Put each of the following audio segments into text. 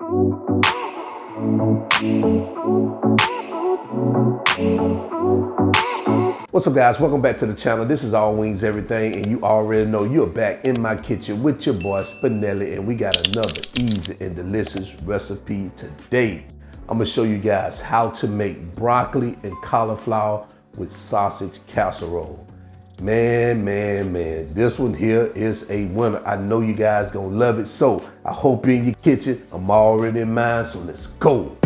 What's up, guys? Welcome back to the channel. This is All Wings Everything, and you already know you're back in my kitchen with your boy Spinelli, and we got another easy and delicious recipe today. I'm gonna show you guys how to make broccoli and cauliflower with sausage casserole. Man, this one here is a winner. I know you guys gonna love it, so I hope you're in your kitchen. I'm already in mine, so let's go.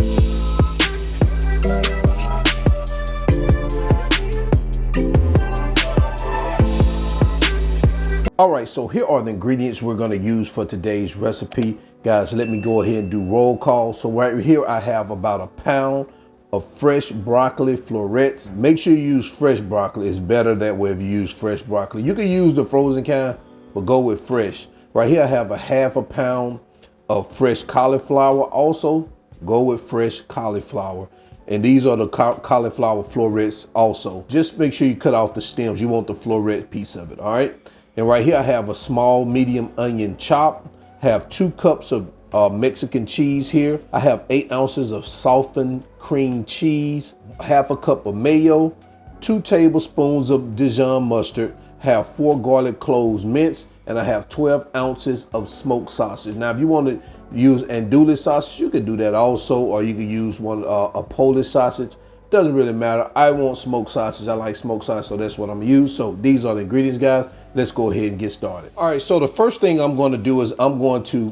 All right, so here are the ingredients we're gonna use for today's recipe. Guys, let me go ahead and do roll call. So right here, I have about a pound of fresh broccoli florets. Make sure you use fresh broccoli. It's better that way if you use fresh broccoli. You can use the frozen kind, but go with fresh. Right here, I have a half a pound of fresh cauliflower. Also, go with fresh cauliflower. And these are the cauliflower florets also. Just make sure you cut off the stems. You want the floret piece of it, all right? And right here, I have a small medium onion chop, have 2 cups of Mexican cheese here. I have 8 ounces of softened cream cheese, half a cup of mayo, 2 tablespoons of Dijon mustard, have 4 garlic cloves minced, and I have 12 ounces of smoked sausage. Now, if you want to use andouille sausage, you could do that also, or you could use a Polish sausage. Doesn't really matter. I want smoked sausage. I like smoked sausage, so that's what I'm gonna use. So these are the ingredients, guys. Let's go ahead and get started. All right, so the first thing I'm going to do is I'm going to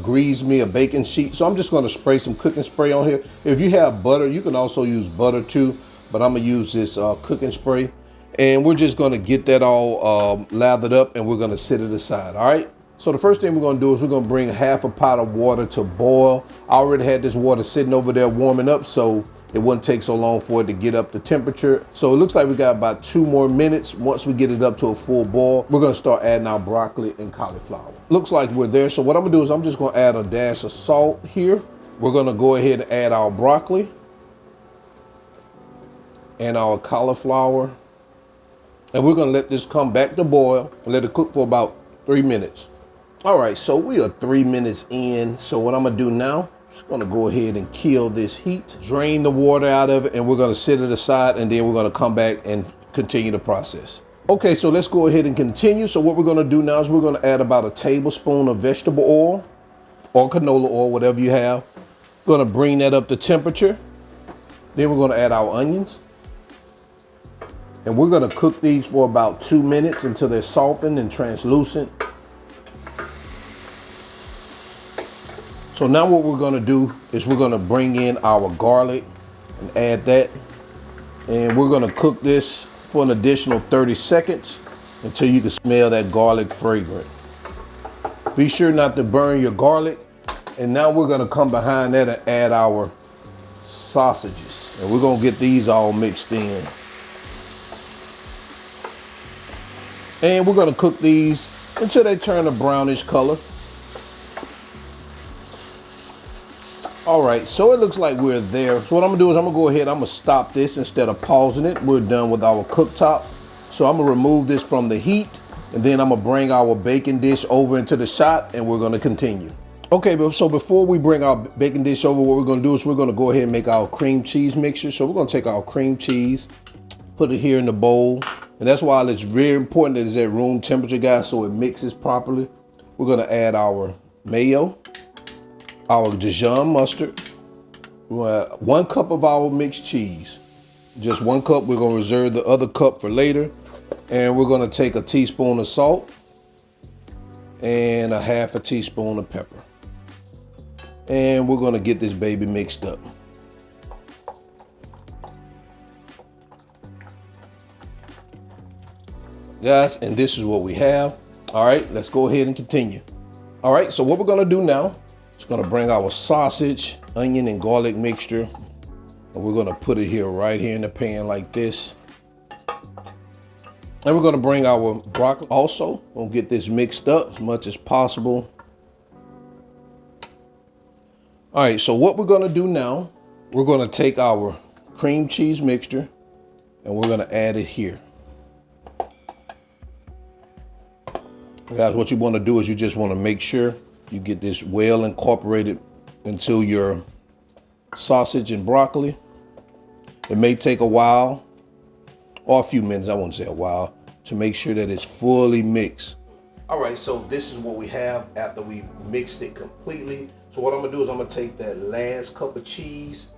grease me a baking sheet. So I'm just going to spray some cooking spray on here. If you have butter, you can also use butter too, but I'm going to use this cooking spray. And we're just going to get that all lathered up, and we're going to set it aside, all right? So the first thing we're going to do is we're going to bring half a pot of water to boil. I already had this water sitting over there warming up, so it wouldn't take so long for it to get up the temperature. So it looks like we got about 2 more minutes. Once we get it up to a full boil, we're gonna start adding our broccoli and cauliflower. Looks like we're there. So what I'm gonna do is I'm just gonna add a dash of salt here. We're gonna go ahead and add our broccoli and our cauliflower. And we're gonna let this come back to boil and let it cook for about 3 minutes. All right, so we are 3 minutes in. So what I'm gonna do now, just gonna go ahead and kill this heat, drain the water out of it, and we're gonna set it aside, and then we're gonna come back and continue the process. Okay, so let's go ahead and continue. So what we're gonna do now is we're gonna add about a tablespoon of vegetable oil or canola oil, whatever you have. Gonna bring that up to temperature. Then we're gonna add our onions. And we're gonna cook these for about 2 minutes until they're softened and translucent. So now what we're gonna do is we're gonna bring in our garlic and add that. And we're gonna cook this for an additional 30 seconds until you can smell that garlic fragrance. Be sure not to burn your garlic. And now we're gonna come behind that and add our sausages. And we're gonna get these all mixed in. And we're gonna cook these until they turn a brownish color. All right, so it looks like we're there. So what I'm gonna do is I'm gonna go ahead, I'm gonna stop this instead of pausing it. We're done with our cooktop. So I'm gonna remove this from the heat, and then I'm gonna bring our baking dish over into the shot, and we're gonna continue. Okay, so before we bring our baking dish over, what we're gonna do is we're gonna go ahead and make our cream cheese mixture. So we're gonna take our cream cheese, put it here in the bowl. And that's why it's very important that it's at room temperature, guys, so it mixes properly. We're gonna add our mayo, our Dijon mustard, 1 cup of our mixed cheese. Just 1 cup. We're gonna reserve the other cup for later. And we're gonna take a teaspoon of salt and a half a teaspoon of pepper. And we're gonna get this baby mixed up. Guys, and this is what we have. All right, let's go ahead and continue. All right, so what we're gonna do now, gonna bring our sausage, onion, and garlic mixture, and we're gonna put it here right here in the pan like this. And we're gonna bring our broccoli also. We'll get this mixed up as much as possible. All right, so what we're gonna do now, we're gonna take our cream cheese mixture and we're gonna add it here. Guys, what you wanna do is you just wanna make sure you get this well incorporated into your sausage and broccoli. It may take a while, or a few minutes, I won't say a while, to make sure that it's fully mixed. All right, so this is what we have after we mixed it completely. So what I'm gonna do is I'm gonna take that last cup of cheese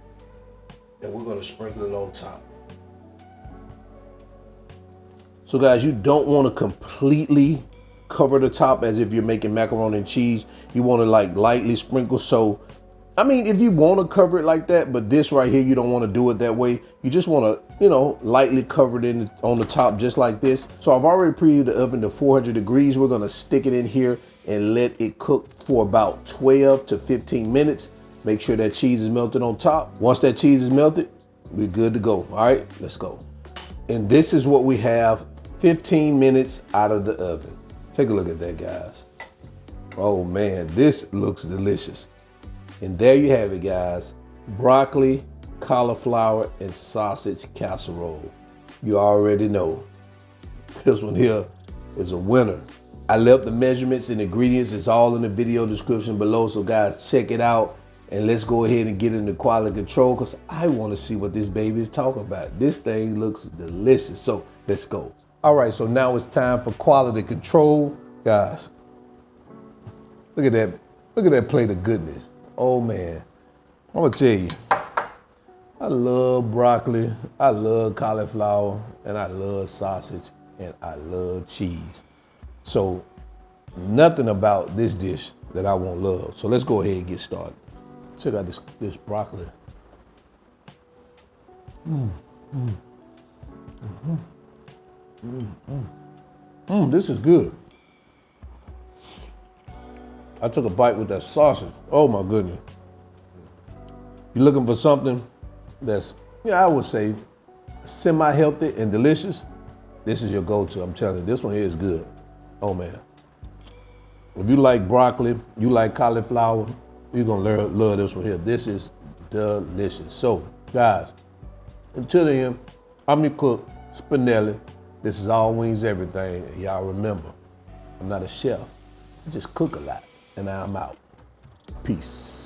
and we're gonna sprinkle it on top. So guys, you don't wanna completely cover the top as if you're making macaroni and cheese. You wanna like lightly sprinkle. So, I mean, if you wanna cover it like that, but this right here, you don't wanna do it that way. You just wanna, you know, lightly cover it on the top just like this. So I've already preheated the oven to 400 degrees. We're gonna stick it in here and let it cook for about 12 to 15 minutes. Make sure that cheese is melted on top. Once that cheese is melted, we're good to go. All right, let's go. And this is what we have 15 minutes out of the oven. Take a look at that, guys. Oh man, this looks delicious. And there you have it, guys. Broccoli, cauliflower, and sausage casserole. You already know. This one here is a winner. I left the measurements and ingredients. It's all in the video description below. So guys, check it out. And let's go ahead and get into quality control because I want to see what this baby is talking about. This thing looks delicious. So let's go. All right, so now it's time for quality control. Guys, look at that. Look at that plate of goodness. Oh man, I'm gonna tell you, I love broccoli, I love cauliflower, and I love sausage, and I love cheese. So nothing about this dish that I won't love. So let's go ahead and get started. Check out this broccoli. This is good. I took a bite with that sausage. Oh my goodness. You're looking for something that's, I would say semi-healthy and delicious. This is your go-to, I'm telling you. This one here is good. Oh man. If you like broccoli, you like cauliflower, you're gonna love this one here. This is delicious. So guys, until then, I'm your cook, Spinelli. This is All Wings Everything. And y'all remember, I'm not a chef, I just cook a lot. And I'm out. Peace.